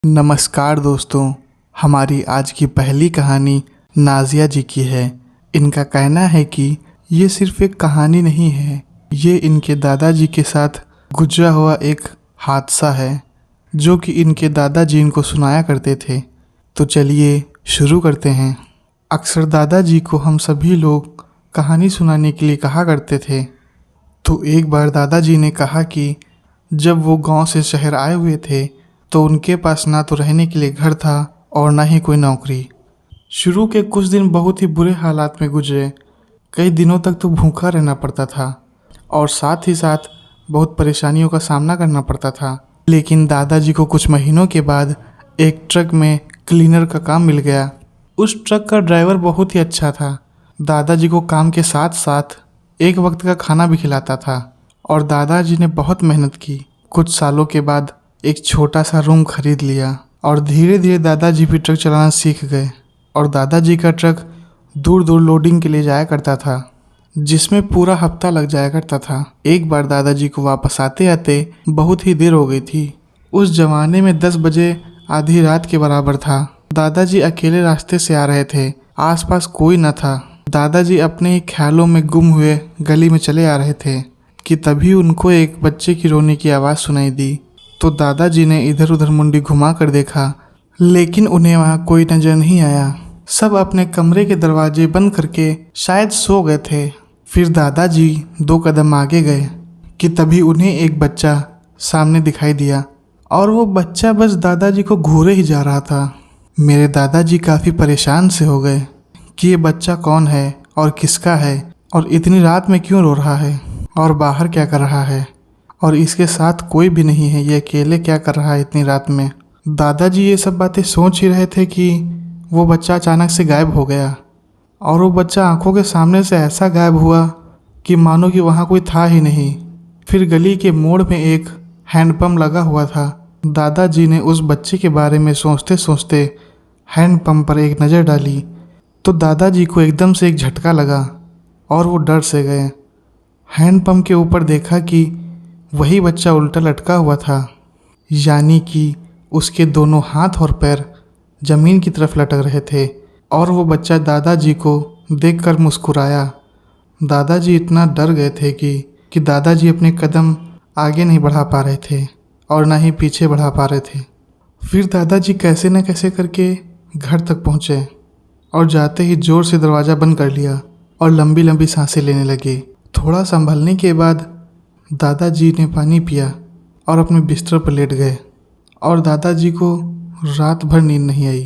नमस्कार दोस्तों। हमारी आज की पहली कहानी नाज़िया जी की है। इनका कहना है कि ये सिर्फ एक कहानी नहीं है, ये इनके दादाजी के साथ गुजरा हुआ एक हादसा है जो कि इनके दादाजी इनको सुनाया करते थे। तो चलिए शुरू करते हैं। अक्सर दादाजी को हम सभी लोग कहानी सुनाने के लिए कहा करते थे। तो एक बार दादाजी ने कहा कि जब वो गांव से शहर आए हुए थे तो उनके पास ना तो रहने के लिए घर था और ना ही कोई नौकरी। शुरू के कुछ दिन बहुत ही बुरे हालात में गुजरे। कई दिनों तक तो भूखा रहना पड़ता था और साथ ही साथ बहुत परेशानियों का सामना करना पड़ता था। लेकिन दादाजी को कुछ महीनों के बाद एक ट्रक में क्लीनर का काम मिल गया। उस ट्रक का ड्राइवर बहुत ही अच्छा था। दादाजी को काम के साथ साथ एक वक्त का खाना भी खिलाता था और दादाजी ने बहुत मेहनत की। कुछ सालों के बाद एक छोटा सा रूम खरीद लिया और धीरे धीरे दादाजी भी ट्रक चलाना सीख गए और दादाजी का ट्रक दूर दूर लोडिंग के लिए जाया करता था, जिसमें पूरा हफ्ता लग जाया करता था। एक बार दादाजी को वापस आते आते बहुत ही देर हो गई थी। उस जमाने में 10 बजे आधी रात के बराबर था। दादाजी अकेले रास्ते से आ रहे थे, आसपास कोई न था। दादाजी अपने ही ख्यालों में गुम हुए गली में चले आ रहे थे कि तभी उनको एक बच्चे की रोने की आवाज़ सुनाई दी। तो दादाजी ने इधर उधर मुंडी घुमा कर देखा, लेकिन उन्हें वहाँ कोई नजर नहीं आया। सब अपने कमरे के दरवाजे बंद करके शायद सो गए थे। फिर दादाजी 2 कदम आगे गए कि तभी उन्हें एक बच्चा सामने दिखाई दिया और वो बच्चा बस दादाजी को घूरे ही जा रहा था। मेरे दादाजी काफ़ी परेशान से हो गए कि ये बच्चा कौन है और किसका है और इतनी रात में क्यों रो रहा है और बाहर क्या कर रहा है और इसके साथ कोई भी नहीं है, ये अकेले क्या कर रहा है इतनी रात में। दादाजी ये सब बातें सोच ही रहे थे कि वो बच्चा अचानक से गायब हो गया और वो बच्चा आंखों के सामने से ऐसा गायब हुआ कि मानो कि वहाँ कोई था ही नहीं। फिर गली के मोड़ में एक हैंडपम्प लगा हुआ था। दादाजी ने उस बच्चे के बारे में सोचते सोचते हैंडपम्प पर एक नज़र डाली तो दादाजी को एकदम से एक झटका लगा और वो डर से गए। हैंडपम्प के ऊपर देखा कि वही बच्चा उल्टा लटका हुआ था, यानी कि उसके दोनों हाथ और पैर ज़मीन की तरफ लटक रहे थे और वो बच्चा दादाजी को देखकर मुस्कुराया। दादाजी इतना डर गए थे कि दादाजी अपने कदम आगे नहीं बढ़ा पा रहे थे और ना ही पीछे बढ़ा पा रहे थे। फिर दादाजी कैसे न कैसे करके घर तक पहुँचे और जाते ही ज़ोर से दरवाज़ा बंद कर लिया और लंबी लंबी सांसें लेने लगे। थोड़ा संभलने के बाद दादाजी ने पानी पिया और अपने बिस्तर पर लेट गए और दादाजी को रात भर नींद नहीं आई।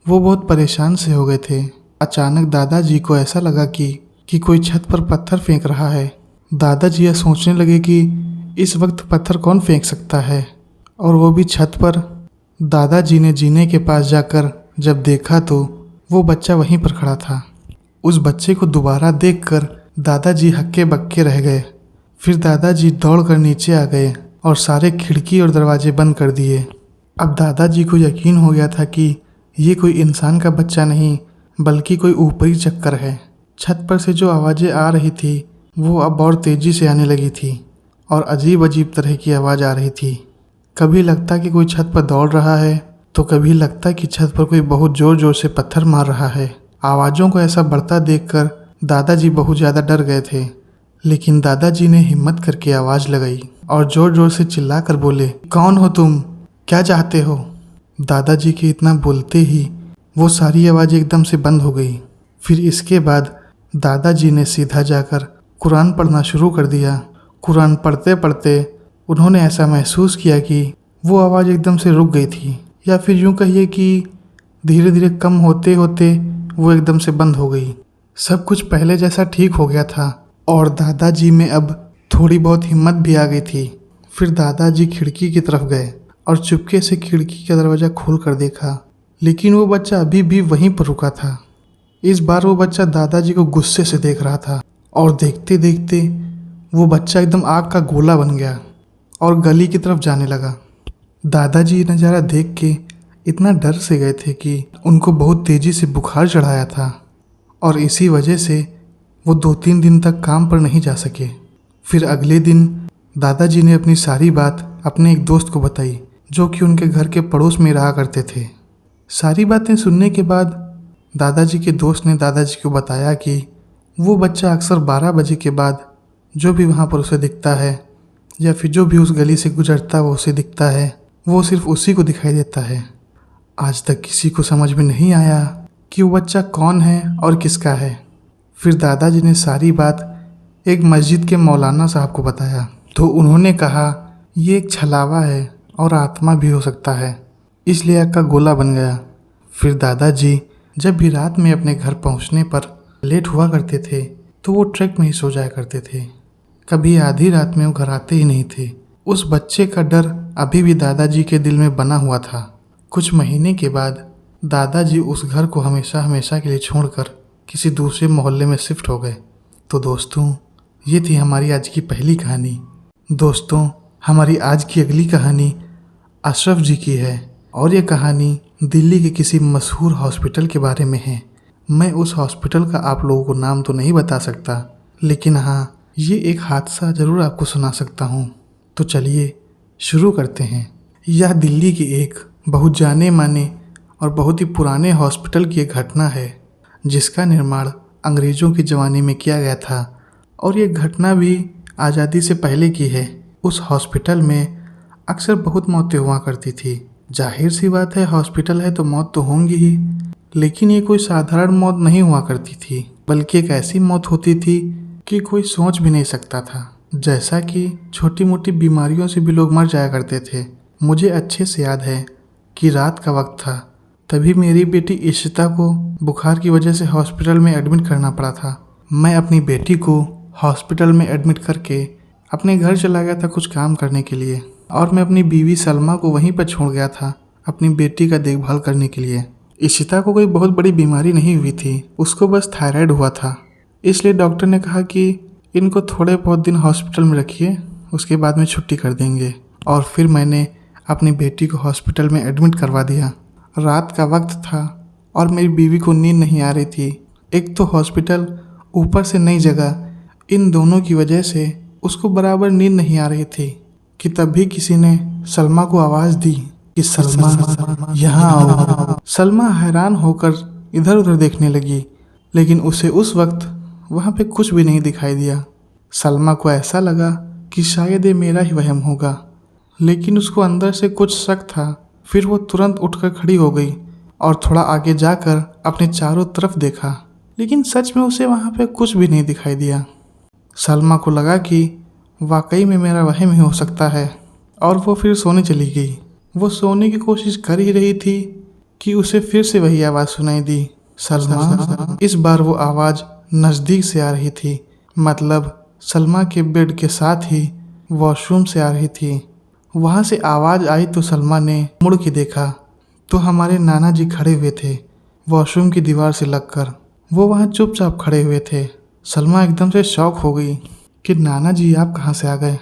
वो बहुत परेशान से हो गए थे। अचानक दादाजी को ऐसा लगा कि कोई छत पर पत्थर फेंक रहा है। दादाजी यह सोचने लगे कि इस वक्त पत्थर कौन फेंक सकता है, और वो भी छत पर। दादाजी ने जीने के पास जाकर जब देखा तो वो बच्चा वहीं पर खड़ा था। उस बच्चे को दोबारा देखकर दादाजी हक्के बक्के रह गए। फिर दादाजी दौड़कर नीचे आ गए और सारे खिड़की और दरवाजे बंद कर दिए। अब दादाजी को यकीन हो गया था कि ये कोई इंसान का बच्चा नहीं बल्कि कोई ऊपरी चक्कर है। छत पर से जो आवाज़ें आ रही थी वो अब और तेज़ी से आने लगी थी और अजीब अजीब तरह की आवाज़ आ रही थी। कभी लगता कि कोई छत पर दौड़ रहा है तो कभी लगता कि छत पर कोई बहुत ज़ोर ज़ोर से पत्थर मार रहा है। आवाज़ों को ऐसा बढ़ता देखकर दादाजी बहुत ज़्यादा डर गए थे, लेकिन दादाजी ने हिम्मत करके आवाज़ लगाई और ज़ोर ज़ोर से चिल्लाकर बोले, कौन हो तुम, क्या चाहते हो। दादाजी के इतना बोलते ही वो सारी आवाज़ें एकदम से बंद हो गई। फिर इसके बाद दादाजी ने सीधा जाकर कुरान पढ़ना शुरू कर दिया। कुरान पढ़ते पढ़ते उन्होंने ऐसा महसूस किया कि वो आवाज़ एकदम से रुक गई थी, या फिर यूँ कहिए कि धीरे धीरे कम होते होते वो एकदम से बंद हो गई। सब कुछ पहले जैसा ठीक हो गया था और दादाजी में अब थोड़ी बहुत हिम्मत भी आ गई थी। फिर दादाजी खिड़की की तरफ गए और चुपके से खिड़की का दरवाज़ा खोल कर देखा, लेकिन वो बच्चा अभी भी वहीं पर रुका था। इस बार वो बच्चा दादाजी को गुस्से से देख रहा था और देखते देखते वो बच्चा एकदम आग का गोला बन गया और गली की तरफ जाने लगा। दादाजी ये नज़ारा देख के इतना डर से गए थे कि उनको बहुत तेज़ी से बुखार चढ़ाया था और इसी वजह से वो 2-3 दिन तक काम पर नहीं जा सके। फिर अगले दिन दादाजी ने अपनी सारी बात अपने एक दोस्त को बताई जो कि उनके घर के पड़ोस में रहा करते थे। सारी बातें सुनने के बाद दादाजी के दोस्त ने दादाजी को बताया कि वो बच्चा अक्सर 12 बजे के बाद जो भी वहाँ पर उसे दिखता है या फिर जो भी उस गली से गुजरता है वो उसे दिखता है, वो सिर्फ उसी को दिखाई देता है। आज तक किसी को समझ में नहीं आया कि वो बच्चा कौन है और किसका है। फिर दादाजी ने सारी बात एक मस्जिद के मौलाना साहब को बताया, तो उन्होंने कहा ये एक छलावा है और आत्मा भी हो सकता है, इसलिए आग का गोला बन गया। फिर दादाजी जब भी रात में अपने घर पहुंचने पर लेट हुआ करते थे तो वो ट्रक में ही सो जाया करते थे। कभी आधी रात में वो घर आते ही नहीं थे। उस बच्चे का डर अभी भी दादाजी के दिल में बना हुआ था। कुछ महीने के बाद दादाजी उस घर को हमेशा हमेशा के लिए छोड़कर किसी दूसरे मोहल्ले में शिफ्ट हो गए। तो दोस्तों, ये थी हमारी आज की पहली कहानी। दोस्तों, हमारी आज की अगली कहानी अशरफ जी की है और ये कहानी दिल्ली के किसी मशहूर हॉस्पिटल के बारे में है। मैं उस हॉस्पिटल का आप लोगों को नाम तो नहीं बता सकता, लेकिन हाँ, ये एक हादसा ज़रूर आपको सुना सकता हूँ। तो चलिए शुरू करते हैं। यह दिल्ली की एक बहुत जाने माने और बहुत ही पुराने हॉस्पिटल की एक घटना है, जिसका निर्माण अंग्रेज़ों के ज़माने में किया गया था और ये घटना भी आज़ादी से पहले की है। उस हॉस्पिटल में अक्सर बहुत मौतें हुआ करती थी। जाहिर सी बात है, हॉस्पिटल है तो मौत तो होंगी ही, लेकिन ये कोई साधारण मौत नहीं हुआ करती थी, बल्कि एक ऐसी मौत होती थी कि कोई सोच भी नहीं सकता था। जैसा कि छोटी मोटी बीमारियों से भी लोग मर जाया करते थे। मुझे अच्छे से याद है कि रात का वक्त था, तभी मेरी बेटी इशिता को बुखार की वजह से हॉस्पिटल में एडमिट करना पड़ा था। मैं अपनी बेटी को हॉस्पिटल में एडमिट करके अपने घर चला गया था कुछ काम करने के लिए, और मैं अपनी बीवी सलमा को वहीं पर छोड़ गया था अपनी बेटी का देखभाल करने के लिए। इशिता को कोई बहुत बड़ी बीमारी नहीं हुई थी, उसको बस थायराइड हुआ था। इसलिए डॉक्टर ने कहा कि इनको थोड़े बहुत दिन हॉस्पिटल में रखिए, उसके बाद में छुट्टी कर देंगे। और फिर मैंने अपनी बेटी को हॉस्पिटल में एडमिट करवा दिया। रात का वक्त था और मेरी बीवी को नींद नहीं आ रही थी। एक तो हॉस्पिटल, ऊपर से नई जगह, इन दोनों की वजह से उसको बराबर नींद नहीं आ रही थी कि तभी किसी ने सलमा को आवाज़ दी कि सलमा यहाँ आओ। सलमा हैरान होकर इधर उधर देखने लगी, लेकिन उसे उस वक्त वहाँ पे कुछ भी नहीं दिखाई दिया। सलमा को ऐसा लगा कि शायद ये मेरा ही वहम होगा, लेकिन उसको अंदर से कुछ शक था। फिर वो तुरंत उठकर खड़ी हो गई और थोड़ा आगे जाकर अपने चारों तरफ देखा, लेकिन सच में उसे वहाँ पे कुछ भी नहीं दिखाई दिया। सलमा को लगा कि वाकई में मेरा वहम ही हो सकता है, और वो फिर सोने चली गई। वो सोने की कोशिश कर ही रही थी कि उसे फिर से वही आवाज़ सुनाई दी, सलमा। इस बार वो आवाज़ नज़दीक से आ रही थी, मतलब सलमा के बेड के साथ ही वॉशरूम से आ रही थी। वहाँ से आवाज़ आई तो सलमा ने मुड़ के देखा तो हमारे नाना जी खड़े हुए थे वॉशरूम की दीवार से लगकर। वो वहाँ चुपचाप खड़े हुए थे। सलमा एकदम से शॉक हो गई कि नाना जी आप कहाँ से आ गए?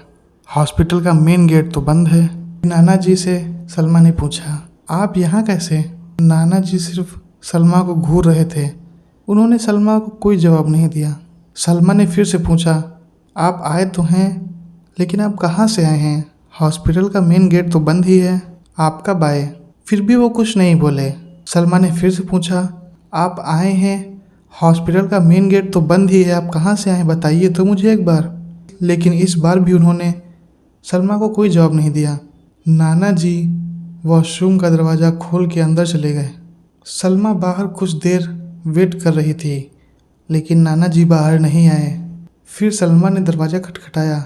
हॉस्पिटल का मेन गेट तो बंद है। नाना जी से सलमा ने पूछा, आप यहाँ कैसे? नाना जी सिर्फ सलमा को घूर रहे थे। उन्होंने सलमा को कोई जवाब नहीं दिया। सलमा ने फिर से पूछा, आप आए तो हैं, लेकिन आप कहाँ से आए हैं? हॉस्पिटल का मेन गेट तो बंद ही है, आप कब आए? फिर भी वो कुछ नहीं बोले। सलमा ने फिर से पूछा, आप आए हैं, हॉस्पिटल का मेन गेट तो बंद ही है, आप कहाँ से आए बताइए तो मुझे एक बार। लेकिन इस बार भी उन्होंने सलमा को कोई जवाब नहीं दिया। नाना जी वॉशरूम का दरवाज़ा खोल के अंदर चले गए। सलमा बाहर कुछ देर वेट कर रही थी, लेकिन नाना जी बाहर नहीं आए। फिर सलमा ने दरवाज़ा खटखटाया,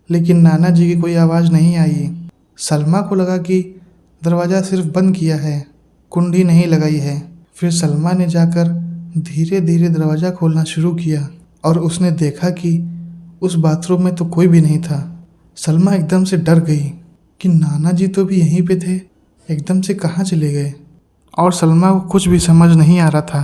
लेकिन नाना जी की कोई आवाज़ नहीं आई। सलमा को लगा कि दरवाज़ा सिर्फ बंद किया है, कुंडी नहीं लगाई है। फिर सलमा ने जाकर धीरे धीरे दरवाज़ा खोलना शुरू किया और उसने देखा कि उस बाथरूम में तो कोई भी नहीं था। सलमा एकदम से डर गई कि नाना जी तो भी यहीं पे थे, एकदम से कहाँ चले गए। और सलमा को कुछ भी समझ नहीं आ रहा था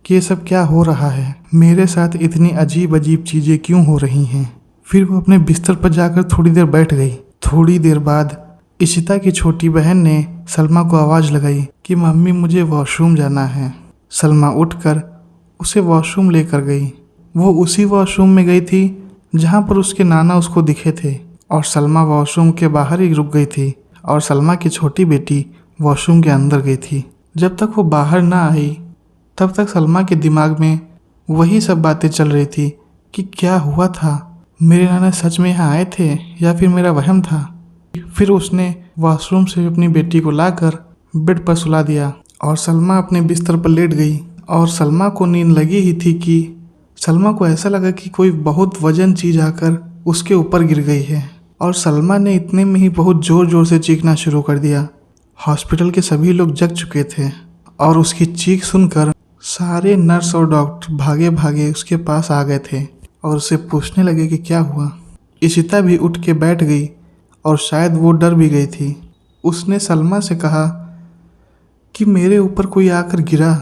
कि ये सब क्या हो रहा है, मेरे साथ इतनी अजीब अजीब चीज़ें क्यों हो रही हैं। फिर वो अपने बिस्तर पर जाकर थोड़ी देर बैठ गई। थोड़ी देर बाद इशिता की छोटी बहन ने सलमा को आवाज़ लगाई कि मम्मी मुझे वॉशरूम जाना है। सलमा उठकर उसे वॉशरूम लेकर गई। वो उसी वॉशरूम में गई थी जहाँ पर उसके नाना उसको दिखे थे, और सलमा वॉशरूम के बाहर ही रुक गई थी और सलमा की छोटी बेटी वॉशरूम के अंदर गई थी। जब तक वो बाहर ना आई तब तक सलमा के दिमाग में वही सब बातें चल रही थी कि क्या हुआ था, मेरे नाना सच में यहाँ आए थे या फिर मेरा वहम था। फिर उसने वॉशरूम से अपनी बेटी को लाकर बेड पर सुला दिया और सलमा अपने बिस्तर पर लेट गई। और सलमा को नींद लगी ही थी कि सलमा को ऐसा लगा कि कोई बहुत वजन चीज आकर उसके ऊपर गिर गई है और सलमा ने इतने में ही बहुत ज़ोर ज़ोर से चीखना शुरू कर दिया। हॉस्पिटल के सभी लोग जग चुके थे और उसकी चीख सुनकर सारे नर्स और डॉक्टर भागे भागे उसके पास आ गए थे और उससे पूछने लगे कि क्या हुआ। इशिता भी उठ के बैठ गई और शायद वो डर भी गई थी। उसने सलमा से कहा कि मेरे ऊपर कोई आकर गिरा।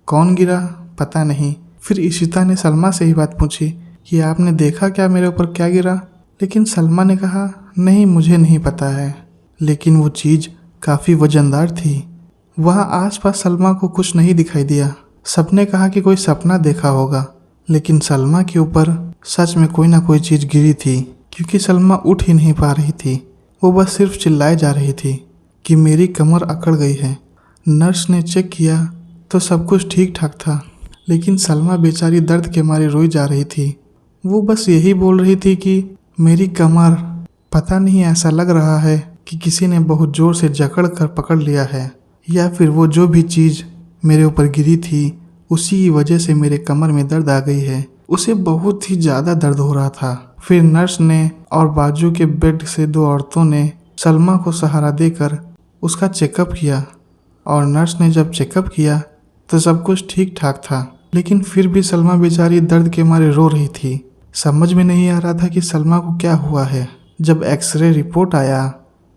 कौन गिरा पता नहीं। फिर इशिता ने सलमा से ही बात पूछी कि आपने देखा क्या मेरे ऊपर क्या गिरा। लेकिन सलमा ने कहा नहीं, मुझे नहीं पता है। लेकिन वो चीज़ काफ़ी वजनदार थी। वहाँ आसपास सलमा को कुछ नहीं दिखाई दिया। सबने कहा कि कोई सपना देखा होगा, लेकिन सलमा के ऊपर सच में कोई ना कोई चीज़ गिरी थी क्योंकि सलमा उठ ही नहीं पा रही थी। वो बस सिर्फ चिल्लाए जा रही थी कि मेरी कमर अकड़ गई है। नर्स ने चेक किया तो सब कुछ ठीक ठाक था, लेकिन सलमा बेचारी दर्द के मारे रोई जा रही थी। वो बस यही बोल रही थी कि मेरी कमर, पता नहीं ऐसा लग रहा है कि किसी ने बहुत ज़ोर से जकड़ कर पकड़ लिया है या फिर वो जो भी चीज़ मेरे ऊपर गिरी थी उसी की वजह से मेरे कमर में दर्द आ गई है। उसे बहुत ही ज़्यादा दर्द हो रहा था। फिर नर्स ने और बाजू के बेड से दो औरतों ने सलमा को सहारा देकर उसका चेकअप किया और नर्स ने जब चेकअप किया तो सब कुछ ठीक ठाक था, लेकिन फिर भी सलमा बेचारी दर्द के मारे रो रही थी। समझ में नहीं आ रहा था कि सलमा को क्या हुआ है। जब एक्सरे रिपोर्ट आया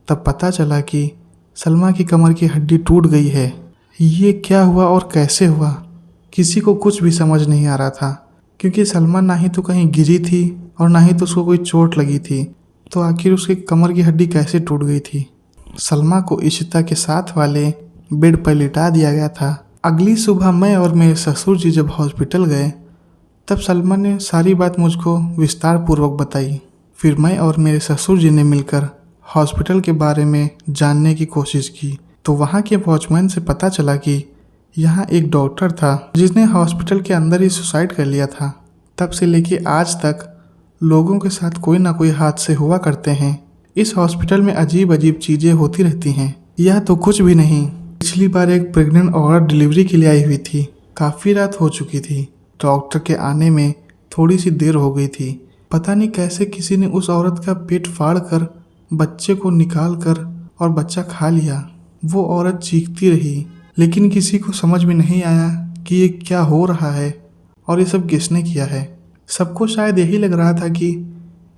तब पता चला कि सलमा की कमर की हड्डी टूट गई है। ये क्या हुआ और कैसे हुआ, किसी को कुछ भी समझ नहीं आ रहा था क्योंकि सलमा ना ही तो कहीं गिरी थी और ना ही तो उसको कोई चोट लगी थी, तो आखिर उसकी कमर की हड्डी कैसे टूट गई थी। सलमा को इशिता के साथ वाले बेड पर लिटा दिया गया था। अगली सुबह मैं और मेरे ससुर जी जब हॉस्पिटल गए तब सलमा ने सारी बात मुझको विस्तार पूर्वक बताई। फिर मैं और मेरे ससुर जी ने मिलकर हॉस्पिटल के बारे में जानने की कोशिश की तो वहाँ के वॉचमैन से पता चला कि यहाँ एक डॉक्टर था जिसने हॉस्पिटल के अंदर ही सुसाइड कर लिया था। तब से लेके आज तक लोगों के साथ कोई ना कोई हादसे हुआ करते हैं। इस हॉस्पिटल में अजीब अजीब चीज़ें होती रहती हैं। यह तो कुछ भी नहीं, पिछली बार एक प्रेग्नेंट औरत डिलीवरी के लिए आई हुई थी। काफ़ी रात हो चुकी थी। डॉक्टर के आने में थोड़ी सी देर हो गई थी। पता नहीं कैसे किसी ने उस औरत का पेट फाड़ कर बच्चे को निकाल कर और बच्चा खा लिया। वो औरत चीखती रही, लेकिन किसी को समझ में नहीं आया कि ये क्या हो रहा है और ये सब किसने किया है। सबको शायद यही लग रहा था कि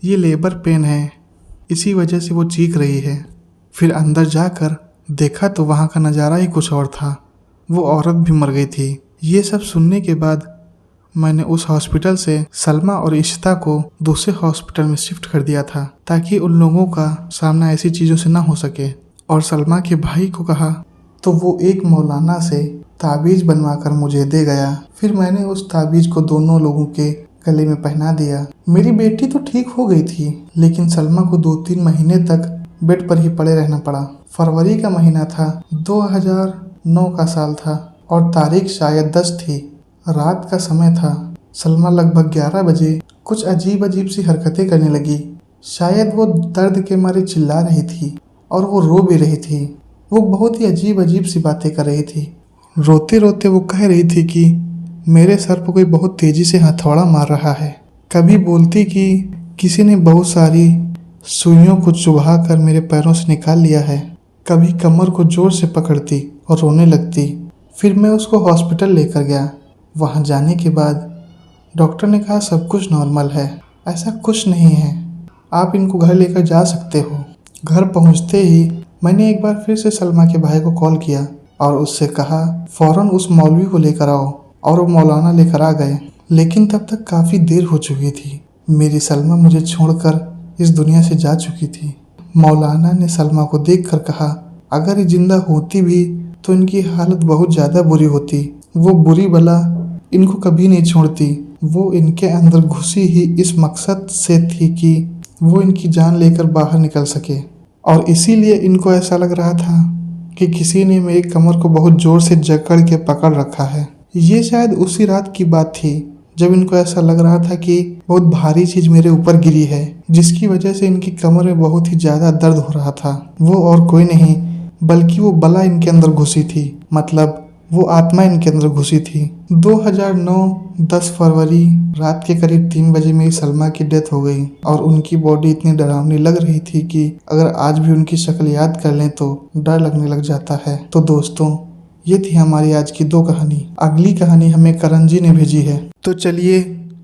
ये लेबर पेन है, इसी वजह से वो चीख रही है। फिर अंदर जाकर देखा तो वहाँ का नज़ारा ही कुछ और था। वो औरत भी मर गई थी। ये सब सुनने के बाद मैंने उस हॉस्पिटल से सलमा और इशिता को दूसरे हॉस्पिटल में शिफ्ट कर दिया था ताकि उन लोगों का सामना ऐसी चीज़ों से ना हो सके। और सलमा के भाई को कहा तो वो एक मौलाना से ताबीज़ बनवाकर मुझे दे गया। फिर मैंने उस ताबीज़ को दोनों लोगों के गले में पहना दिया। मेरी बेटी तो ठीक हो गई थी, लेकिन सलमा को 2-3 महीने तक बेड पर ही पड़े रहना पड़ा। फरवरी का महीना था, 2009 का साल था और तारीख शायद 10 थी। रात का समय था। सलमा लगभग 11 बजे कुछ अजीब अजीब सी हरकतें करने लगी। शायद वो दर्द के मारे चिल्ला रही थी और वो रो भी रही थी। वो बहुत ही अजीब अजीब सी बातें कर रही थी। रोते रोते वो कह रही थी कि मेरे सर पर कोई बहुत तेज़ी से हथौड़ा मार रहा है। कभी बोलती कि किसी ने बहुत सारी सुइयों को चुभा कर मेरे पैरों से निकाल लिया है। कभी कमर को जोर से पकड़ती और रोने लगती। फिर मैं उसको हॉस्पिटल लेकर गया। वहाँ जाने के बाद डॉक्टर ने कहा सब कुछ नॉर्मल है, ऐसा कुछ नहीं है, आप इनको घर लेकर जा सकते हो। घर पहुँचते ही मैंने एक बार फिर से सलमा के भाई को कॉल किया और उससे कहा फ़ौरन उस मौलवी को लेकर आओ, और वो मौलाना लेकर आ गए। लेकिन तब तक काफ़ी देर हो चुकी थी। मेरी सलमा मुझे छोड़कर इस दुनिया से जा चुकी थी। मौलाना ने सलमा को देखकर कहा अगर ये जिंदा होती भी तो इनकी हालत बहुत ज़्यादा बुरी होती। वो बुरी बला इनको कभी नहीं छोड़ती। वो इनके अंदर घुसी ही इस मकसद से थी कि वो इनकी जान लेकर बाहर निकल सके। और इसीलिए इनको ऐसा लग रहा था कि किसी ने मेरी कमर को बहुत जोर से जकड़ के पकड़ रखा है। ये शायद उसी रात की बात थी जब इनको ऐसा लग रहा था कि बहुत भारी चीज मेरे ऊपर गिरी है, जिसकी वजह से इनकी कमर में बहुत ही ज्यादा दर्द हो रहा था। वो और कोई नहीं बल्कि वो बला इनके अंदर घुसी थी, मतलब वो आत्मा इनके अंदर घुसी थी। 2009 10 फरवरी रात के करीब 3 बजे मेरी सलमा की डेथ हो गई और उनकी बॉडी इतनी डरावनी लग रही थी कि अगर आज भी उनकी शक्ल याद कर लें तो डर लगने लग जाता है। तो दोस्तों, ये थी हमारी आज की 2 कहानी। अगली कहानी हमें करण जी ने भेजी है, तो चलिए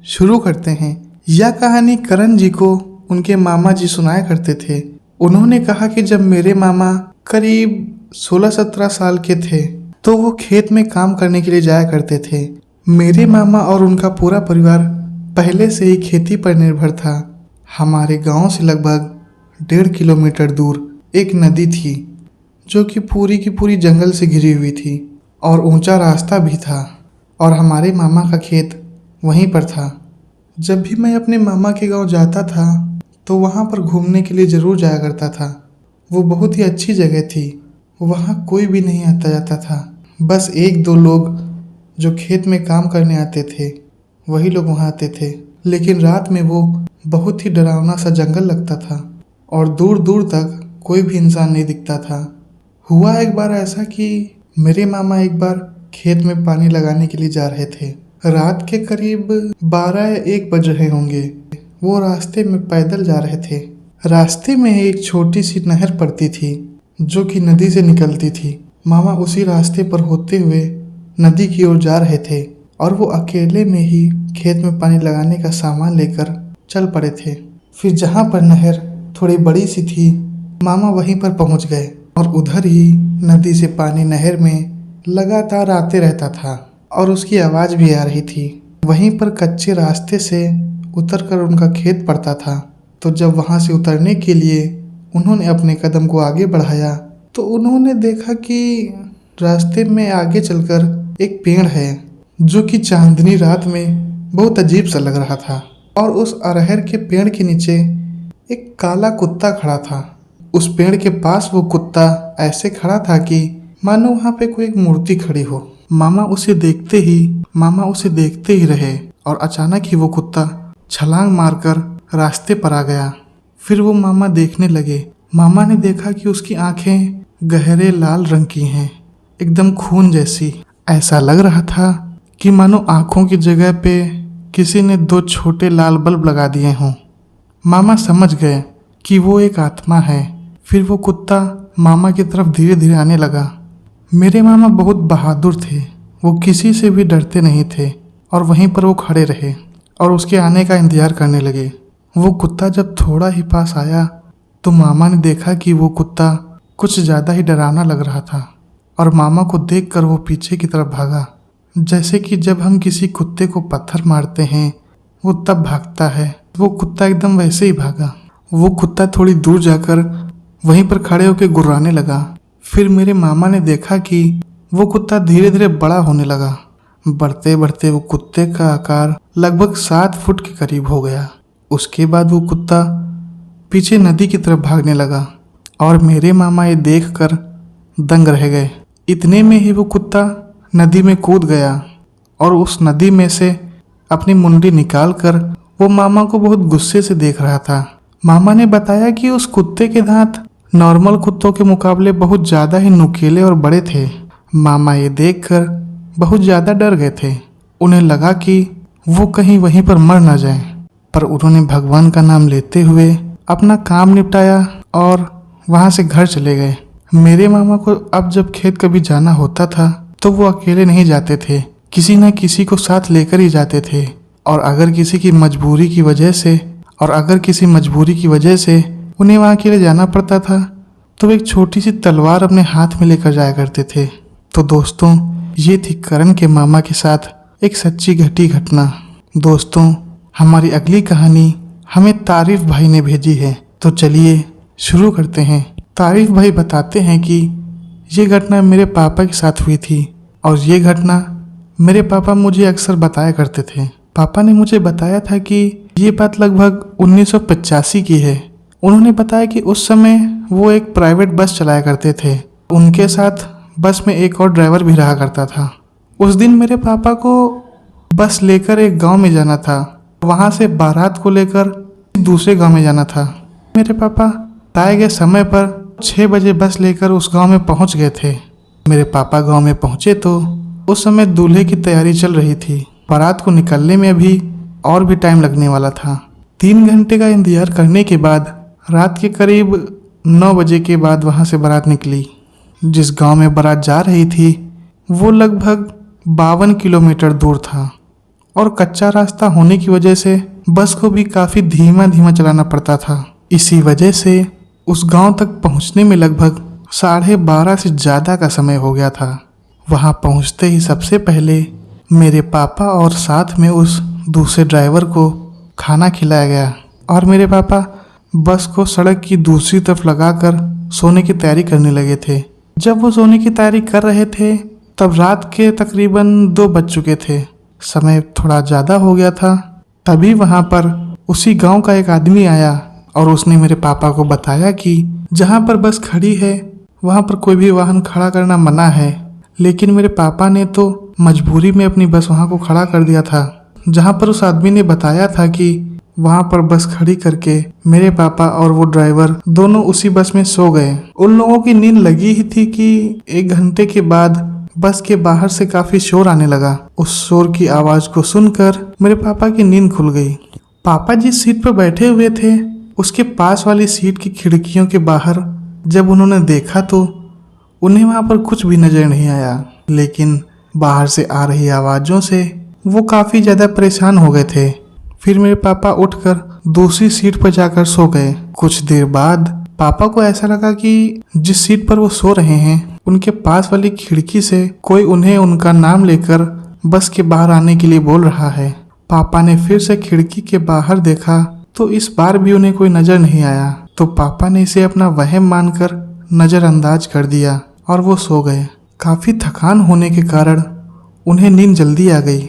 शुरू करते हैं। यह कहानी करण जी को उनके मामा जी सुनाया करते थे। उन्होंने कहा कि जब मेरे मामा करीब 16-17 साल के थे तो वो खेत में काम करने के लिए जाया करते थे। मेरे मामा और उनका पूरा परिवार पहले से ही खेती पर निर्भर था। हमारे गांव से लगभग 1.5 किलोमीटर दूर एक नदी थी जो कि पूरी की पूरी जंगल से घिरी हुई थी और ऊंचा रास्ता भी था, और हमारे मामा का खेत वहीं पर था। जब भी मैं अपने मामा के गांव जाता था तो वहां पर घूमने के लिए ज़रूर जाया करता था। वो बहुत ही अच्छी जगह थी, वहां कोई भी नहीं आता जाता था, बस 1-2 लोग जो खेत में काम करने आते थे वही लोग वहाँ आते थे। लेकिन रात में वो बहुत ही डरावना सा जंगल लगता था और दूर दूर तक कोई भी इंसान नहीं दिखता था। हुआ एक बार ऐसा कि मेरे मामा एक बार खेत में पानी लगाने के लिए जा रहे थे। रात के करीब 12 या 1 बज रहे होंगे। वो रास्ते में पैदल जा रहे थे। रास्ते में एक छोटी सी नहर पड़ती थी जो कि नदी से निकलती थी। मामा उसी रास्ते पर होते हुए नदी की ओर जा रहे थे और वो अकेले में ही खेत में पानी लगाने का सामान लेकर चल पड़े थे। फिर जहाँ पर नहर थोड़ी बड़ी सी थी, मामा वहीं पर पहुँच गए और उधर ही नदी से पानी नहर में लगातार आते रहता था और उसकी आवाज़ भी आ रही थी। वहीं पर कच्चे रास्ते से उतरकर उनका खेत पड़ता था। तो जब वहाँ से उतरने के लिए उन्होंने अपने कदम को आगे बढ़ाया तो उन्होंने देखा कि रास्ते में आगे चलकर एक पेड़ है जो कि चांदनी रात में बहुत अजीब सा लग रहा था। और उस अरहर के पेड़ के नीचे एक काला कुत्ता खड़ा था। उस पेड़ के पास वो कुत्ता ऐसे खड़ा था कि मानो वहाँ पे कोई एक मूर्ति खड़ी हो। मामा उसे देखते ही रहे और अचानक ही वो कुत्ता छलांग मारकर रास्ते पर आ गया। फिर वो मामा देखने लगे। मामा ने देखा कि उसकी आंखें गहरे लाल रंग की हैं, एकदम खून जैसी। ऐसा लग रहा था कि मानो आंखों की जगह पे किसी ने 2 छोटे लाल बल्ब लगा दिए हों। मामा समझ गए कि वो एक आत्मा है। फिर वो कुत्ता मामा की तरफ धीरे धीरे आने लगा। मेरे मामा बहुत बहादुर थे, वो किसी से भी डरते नहीं थे और वहीं पर वो खड़े रहे और उसके आने का इंतजार करने लगे। वो कुत्ता जब थोड़ा ही पास आया तो मामा ने देखा कि वो कुत्ता कुछ ज़्यादा ही डरावना लग रहा था और मामा को देखकर वो पीछे की तरफ भागा। जैसे कि जब हम किसी कुत्ते को पत्थर मारते हैं वो तब भागता है, वो कुत्ता एकदम वैसे ही भागा। वो कुत्ता थोड़ी दूर जाकर वहीं पर खड़े होकर गुर्राने लगा। फिर मेरे मामा ने देखा कि वो कुत्ता धीरे धीरे बड़ा होने लगा। बढ़ते बढ़ते वो कुत्ते का आकार लगभग 7 फुट के करीब हो गया। उसके बाद वो कुत्ता पीछे नदी की तरफ भागने लगा और मेरे मामा ये देखकर दंग रह गए। इतने में ही वो कुत्ता नदी में कूद गया और उस नदी में से अपनी मुंडी निकालकर वो मामा को बहुत गुस्से से देख रहा था। मामा ने बताया कि उस कुत्ते के दांत नॉर्मल कुत्तों के मुकाबले बहुत ज़्यादा ही नुकीले और बड़े थे। मामा ये देखकर बहुत ज़्यादा डर गए थे। उन्हें लगा कि वो कहीं वहीं पर मर ना जाए, पर उन्होंने भगवान का नाम लेते हुए अपना काम निपटाया और वहाँ से घर चले गए। मेरे मामा को अब जब खेत कभी जाना होता था तो वो अकेले नहीं जाते थे, किसी न किसी को साथ लेकर ही जाते थे। और अगर किसी मजबूरी की वजह से उन्हें वहाँ अकेले जाना पड़ता था तो एक छोटी सी तलवार अपने हाथ में लेकर जाया करते थे। तो दोस्तों, ये थी करण के मामा के साथ एक सच्ची घटी घटना। दोस्तों, हमारी अगली कहानी हमें तारीफ भाई ने भेजी है, तो चलिए शुरू करते हैं। तारीफ भाई बताते हैं कि ये घटना मेरे पापा के साथ हुई थी और ये घटना मेरे पापा मुझे अक्सर बताया करते थे। पापा ने मुझे बताया था कि ये बात लगभग 1985 की है। उन्होंने बताया कि उस समय वो एक प्राइवेट बस चलाया करते थे। उनके साथ बस में एक और ड्राइवर भी रहा करता था। उस दिन मेरे पापा को बस लेकर एक गांव में जाना था। वहां से बारात को लेकर दूसरे गांव में जाना था। मेरे पापा तय गए समय पर 6 बजे बस लेकर उस गांव में पहुंच गए थे। मेरे पापा गांव में पहुंचे तो उस समय दूल्हे की तैयारी चल रही थी। बारात को निकलने में भी और भी टाइम लगने वाला था। 3 घंटे का इंतजार करने के बाद रात के करीब 9 बजे के बाद वहां से बारात निकली। जिस गांव में बारात जा रही थी वो लगभग 52 किलोमीटर दूर था और कच्चा रास्ता होने की वजह से बस को भी काफ़ी धीमा धीमा चलाना पड़ता था। इसी वजह से उस गांव तक पहुंचने में लगभग 12:30 से ज़्यादा का समय हो गया था। वहां पहुंचते ही सबसे पहले मेरे पापा और साथ में उस दूसरे ड्राइवर को खाना खिलाया गया और मेरे पापा बस को सड़क की दूसरी तरफ लगाकर सोने की तैयारी करने लगे थे। जब वो सोने की तैयारी कर रहे थे तब रात के तकरीबन 2 बज चुके थे। समय थोड़ा ज़्यादा हो गया था। तभी वहाँ पर उसी गांव का एक आदमी आया और उसने मेरे पापा को बताया कि जहाँ पर बस खड़ी है वहाँ पर कोई भी वाहन खड़ा करना मना है। लेकिन मेरे पापा ने तो मजबूरी में अपनी बस वहाँ को खड़ा कर दिया था जहाँ पर उस आदमी ने बताया था कि वहाँ पर बस खड़ी करके मेरे पापा और वो ड्राइवर दोनों उसी बस में सो गए। उन लोगों की नींद लगी ही थी कि 1 घंटे के बाद बस के बाहर से काफी शोर आने लगा। उस शोर की आवाज को सुनकर मेरे पापा की नींद खुल गई। पापा जिस सीट पर बैठे हुए थे उसके पास वाली सीट की खिड़कियों के बाहर जब उन्होंने देखा तो उन्हें वहां पर कुछ भी नजर नहीं आया। लेकिन बाहर से आ रही आवाजों से वो काफी ज्यादा परेशान हो गए थे। फिर मेरे पापा उठकर दूसरी सीट पर जाकर सो गए। कुछ देर बाद पापा को ऐसा लगा कि जिस सीट पर वो सो रहे हैं उनके पास वाली खिड़की से कोई उन्हें उनका नाम लेकर बस के बाहर आने के लिए बोल रहा है। पापा ने फिर से खिड़की के बाहर देखा तो इस बार भी उन्हें कोई नजर नहीं आया। तो पापा ने इसे अपना वहम मानकर नजरअंदाज कर दिया और वो सो गए। काफी थकान होने के कारण उन्हें नींद जल्दी आ गई।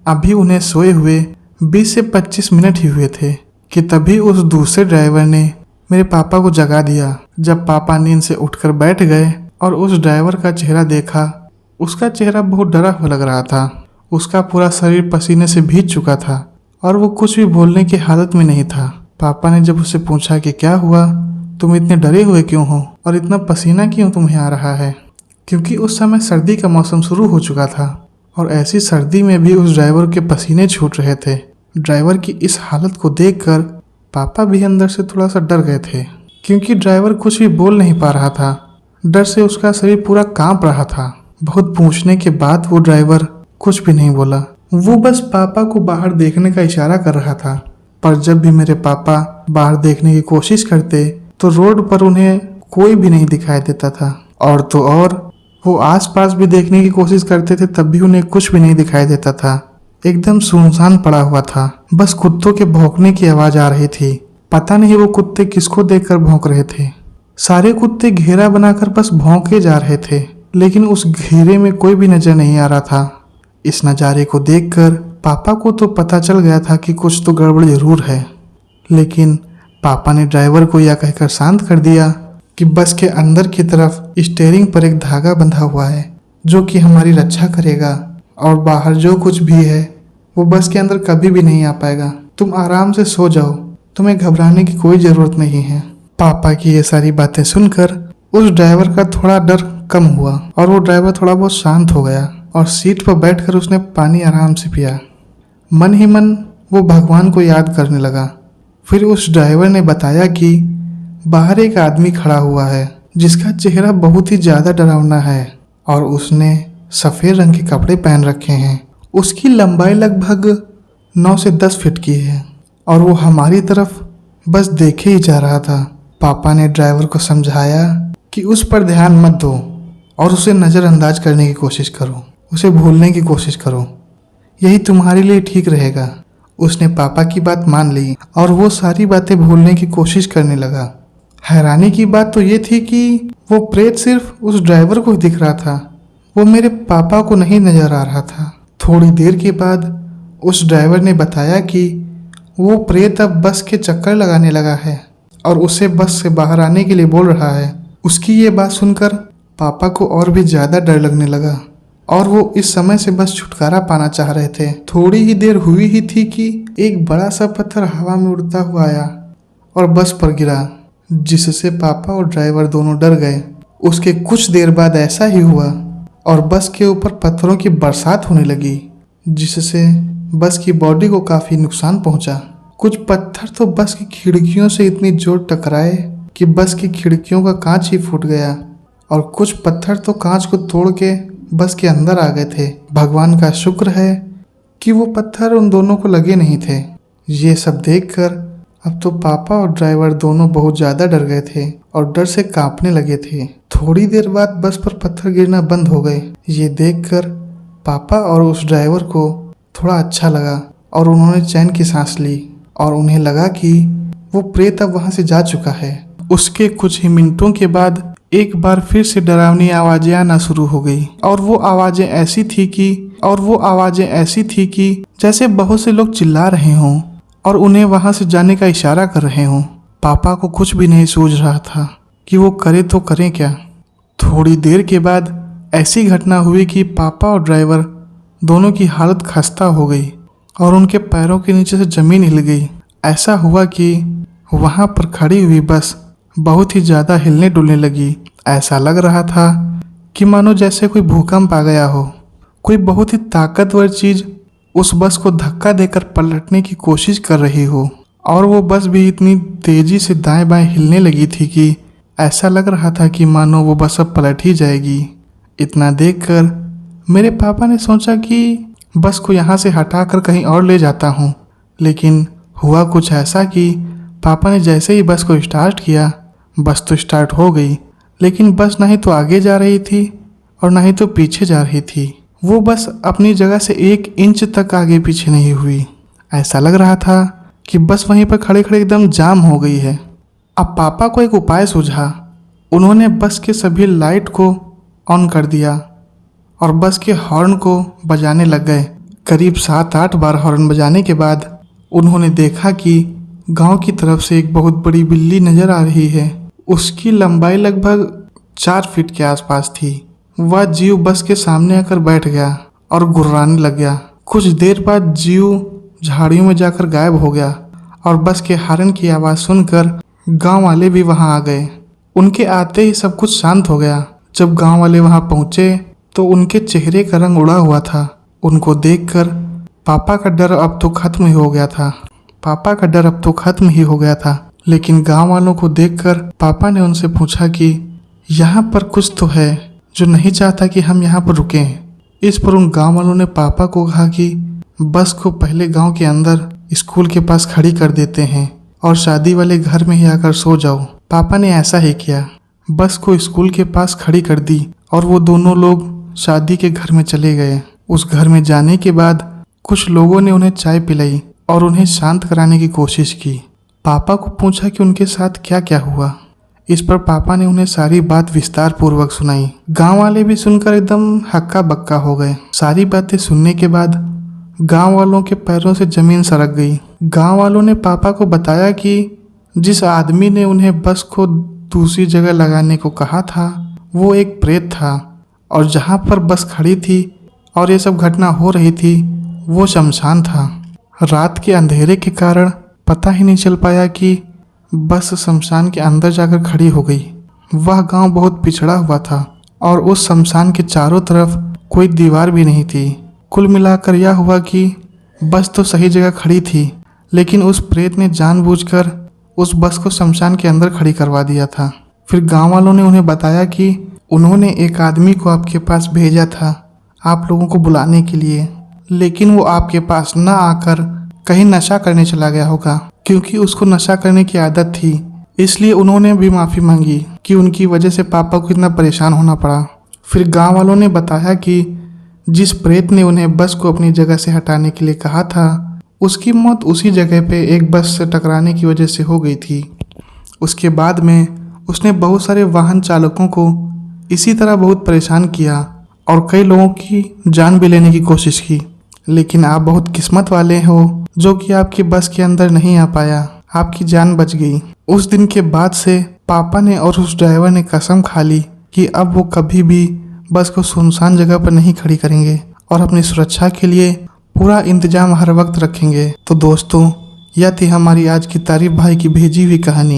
अभी उन्हें सोए हुए 20 से 25 मिनट ही हुए थे कि तभी उस दूसरे ड्राइवर ने मेरे पापा को जगा दिया। जब पापा नींद से उठकर बैठ गए और उस ड्राइवर का चेहरा देखा, उसका चेहरा बहुत डरा हुआ लग रहा था। उसका पूरा शरीर पसीने से भीग चुका था और वो कुछ भी बोलने की हालत में नहीं था। पापा ने जब उससे पूछा कि क्या हुआ, तुम इतने डरे हुए क्यों हो और इतना पसीना क्यों तुम्हें आ रहा है, क्योंकि उस समय सर्दी का मौसम शुरू हो चुका था और ऐसी सर्दी में भी उस ड्राइवर के पसीने छूट रहे थे। ड्राइवर की इस हालत को देखकर पापा भी अंदर से थोड़ा सा डर गए थे, क्योंकि ड्राइवर कुछ भी बोल नहीं पा रहा था। डर से उसका शरीर पूरा कांप रहा था। बहुत पूछने के बाद वो ड्राइवर कुछ भी नहीं बोला। वो बस पापा को बाहर देखने का इशारा कर रहा था। पर जब भी मेरे पापा बाहर देखने की कोशिश करते तो रोड पर उन्हें कोई भी नहीं दिखाई देता था। और तो और वो आसपास भी देखने की कोशिश करते थे तब भी उन्हें कुछ भी नहीं दिखाई देता था। एकदम सुनसान पड़ा हुआ था। बस कुत्तों के भौंकने की आवाज आ रही थी। पता नहीं वो कुत्ते किसको देखकर भौंक रहे थे। सारे कुत्ते घेरा बनाकर बस भौंके जा रहे थे, लेकिन उस घेरे में कोई भी नजर नहीं आ रहा था। इस नज़ारे को देखकर पापा को तो पता चल गया था कि कुछ तो गड़बड़ जरूर है। लेकिन पापा ने ड्राइवर को यह कहकर शांत कर दिया कि बस के अंदर की तरफ स्टीयरिंग पर एक धागा बंधा हुआ है जो कि हमारी रक्षा करेगा और बाहर जो कुछ भी है वो बस के अंदर कभी भी नहीं आ पाएगा। तुम आराम से सो जाओ, तुम्हें घबराने की कोई ज़रूरत नहीं है। पापा की ये सारी बातें सुनकर उस ड्राइवर का थोड़ा डर कम हुआ और वो ड्राइवर थोड़ा बहुत शांत हो गया और सीट पर बैठकर उसने पानी आराम से पिया। मन ही मन वो भगवान को याद करने लगा। फिर उस ड्राइवर ने बताया कि बाहर एक आदमी खड़ा हुआ है जिसका चेहरा बहुत ही ज़्यादा डरावना है और उसने सफ़ेद रंग के कपड़े पहन रखे हैं। उसकी लंबाई लगभग 9 से 10 फीट की है और वो हमारी तरफ बस देखे ही जा रहा था। पापा ने ड्राइवर को समझाया कि उस पर ध्यान मत दो और उसे नज़रअंदाज करने की कोशिश करो, उसे भूलने की कोशिश करो, यही तुम्हारे लिए ठीक रहेगा। उसने पापा की बात मान ली और वो सारी बातें भूलने की कोशिश करने लगा। हैरानी की बात तो ये थी कि वो प्रेत सिर्फ उस ड्राइवर को दिख रहा था, वो मेरे पापा को नहीं नजर आ रहा था। थोड़ी देर के बाद उस ड्राइवर ने बताया कि वो प्रेत अब बस के चक्कर लगाने लगा है और उसे बस से बाहर आने के लिए बोल रहा है। उसकी ये बात सुनकर पापा को और भी ज्यादा डर लगने लगा और वो इस समय से बस छुटकारा पाना चाह रहे थे। थोड़ी ही देर हुई ही थी कि एक बड़ा सा पत्थर हवा में उड़ता हुआ आया और बस पर गिरा, जिससे पापा और ड्राइवर दोनों डर गए। उसके कुछ देर बाद ऐसा ही हुआ और बस के ऊपर पत्थरों की बरसात होने लगी, जिससे बस की बॉडी को काफी नुकसान पहुंचा। कुछ पत्थर तो बस की खिड़कियों से इतनी जोर टकराए कि बस की खिड़कियों का कांच ही फूट गया और कुछ पत्थर तो कांच को तोड़ के बस के अंदर आ गए थे। भगवान का शुक्र है कि वो पत्थर उन दोनों को लगे नहीं थे। ये सब देखकर अब तो पापा और ड्राइवर दोनों बहुत ज्यादा डर गए थे और डर से कांपने लगे थे। थोड़ी देर बाद बस पर पत्थर गिरना बंद हो गए। ये देखकर पापा और उस ड्राइवर को थोड़ा अच्छा लगा और उन्होंने चैन की सांस ली और उन्हें लगा कि वो प्रेत अब वहां से जा चुका है। उसके कुछ ही मिनटों के बाद एक बार फिर से डरावनी आवाजें आना शुरू हो गई और वो आवाजें ऐसी थी कि जैसे बहुत से लोग चिल्ला रहे हों और उन्हें वहां से जाने का इशारा कर रहे हों। पापा को कुछ भी नहीं सूझ रहा था कि वो करे तो करें क्या। थोड़ी देर के बाद ऐसी घटना हुई कि पापा और ड्राइवर दोनों की हालत खस्ता हो गई और उनके पैरों के नीचे से जमीन हिल गई। ऐसा हुआ कि वहां पर खड़ी हुई बस बहुत ही ज्यादा हिलने डुलने लगी। ऐसा लग रहा था कि मानो जैसे कोई भूकंप आ गया हो। कोई बहुत ही ताकतवर चीज उस बस को धक्का देकर पलटने की कोशिश कर रही हो और वो बस भी इतनी तेजी से दाएं बाएं हिलने लगी थी कि ऐसा लग रहा था कि मानो वो बस अब पलट ही जाएगी। इतना देखकर मेरे पापा ने सोचा कि बस को यहाँ से हटाकर कहीं और ले जाता हूँ, लेकिन हुआ कुछ ऐसा कि पापा ने जैसे ही बस को स्टार्ट किया, बस तो स्टार्ट हो गई, लेकिन बस ना ही तो आगे जा रही थी और ना ही तो पीछे जा रही थी। वो बस अपनी जगह से 1 इंच तक आगे पीछे नहीं हुई। ऐसा लग रहा था कि बस वहीं पर खड़े खड़े एकदम जाम हो गई है। अब पापा को एक उपाय सूझा। उन्होंने बस के सभी लाइट को ऑन कर दिया और बस के हॉर्न को बजाने लग गए। करीब 7-8 बार हॉर्न बजाने के बाद उन्होंने देखा कि गांव की तरफ से एक बहुत बड़ी बिल्ली नजर आ रही है। उसकी लंबाई लगभग 4 फीट के आसपास थी। वह जीव बस के सामने आकर बैठ गया और गुर्राने लग गया। कुछ देर बाद जीव झाड़ियों में जाकर गायब हो गया और बस के हॉर्न की आवाज़ सुनकर गांव वाले भी वहां आ गए। उनके आते ही सब कुछ शांत हो गया। जब गांव वाले वहां पहुंचे तो उनके चेहरे का रंग उड़ा हुआ था। उनको देखकर पापा का डर अब तो खत्म ही हो गया था। लेकिन गांव वालों को देखकर पापा ने उनसे पूछा कि यहाँ पर कुछ तो है जो नहीं चाहता कि हम यहाँ पर रुकें। इस पर उन गांव वालों ने पापा को कहा कि बस को पहले गांव के अंदर स्कूल के पास खड़ी कर देते हैं और शादी वाले घर में ही आकर सो जाओ। पापा ने ऐसा ही किया। बस को स्कूल के पास खड़ी कर दी और वो दोनों लोग शादी के घर में चले गए। उस घर में जाने के बाद कुछ लोगों ने उन्हें चाय पिलाई और उन्हें शांत कराने की कोशिश की। पापा को पूछा कि उनके साथ क्या क्या हुआ। इस पर पापा ने उन्हें सारी बात विस्तार पूर्वक सुनाई। गांव वाले भी सुनकर एकदम हक्का बक्का हो गए। सारी बातें सुनने के बाद गांव वालों के पैरों से जमीन सरक गई। गांव वालों ने पापा को बताया कि जिस आदमी ने उन्हें बस को दूसरी जगह लगाने को कहा था वो एक प्रेत था और जहां पर बस खड़ी थी और ये सब घटना हो रही थी वो शमशान था। रात के अंधेरे के कारण पता ही नहीं चल पाया कि बस शमशान के अंदर जाकर खड़ी हो गई। वह गांव बहुत पिछड़ा हुआ था और उस शमशान के चारों तरफ कोई दीवार भी नहीं थी। कुल मिलाकर यह हुआ कि बस तो सही जगह खड़ी थी, लेकिन उस प्रेत ने जानबूझकर उस बस को शमशान के अंदर खड़ी करवा दिया था। फिर गांव वालों ने उन्हें बताया कि उन्होंने एक आदमी को आपके पास भेजा था आप लोगों को बुलाने के लिए, लेकिन वो आपके पास न आकर कहीं नशा करने चला गया होगा। क्योंकि उसको नशा करने की आदत थी, इसलिए उन्होंने भी माफ़ी मांगी कि उनकी वजह से पापा को इतना परेशान होना पड़ा। फिर गांव वालों ने बताया कि जिस प्रेत ने उन्हें बस को अपनी जगह से हटाने के लिए कहा था उसकी मौत उसी जगह पे एक बस से टकराने की वजह से हो गई थी। उसके बाद में उसने बहुत सारे वाहन चालकों को इसी तरह बहुत परेशान किया और कई लोगों की जान भी लेने की कोशिश की। लेकिन आप बहुत किस्मत वाले हो जो कि आपकी बस के अंदर नहीं आ पाया, आपकी जान बच गई। उस दिन के बाद से पापा ने और उस ड्राइवर ने कसम खा ली कि अब वो कभी भी बस को सुनसान जगह पर नहीं खड़ी करेंगे और अपनी सुरक्षा के लिए पूरा इंतजाम हर वक्त रखेंगे। तो दोस्तों, यह थी हमारी आज की तारीफ भाई की भेजी हुई कहानी।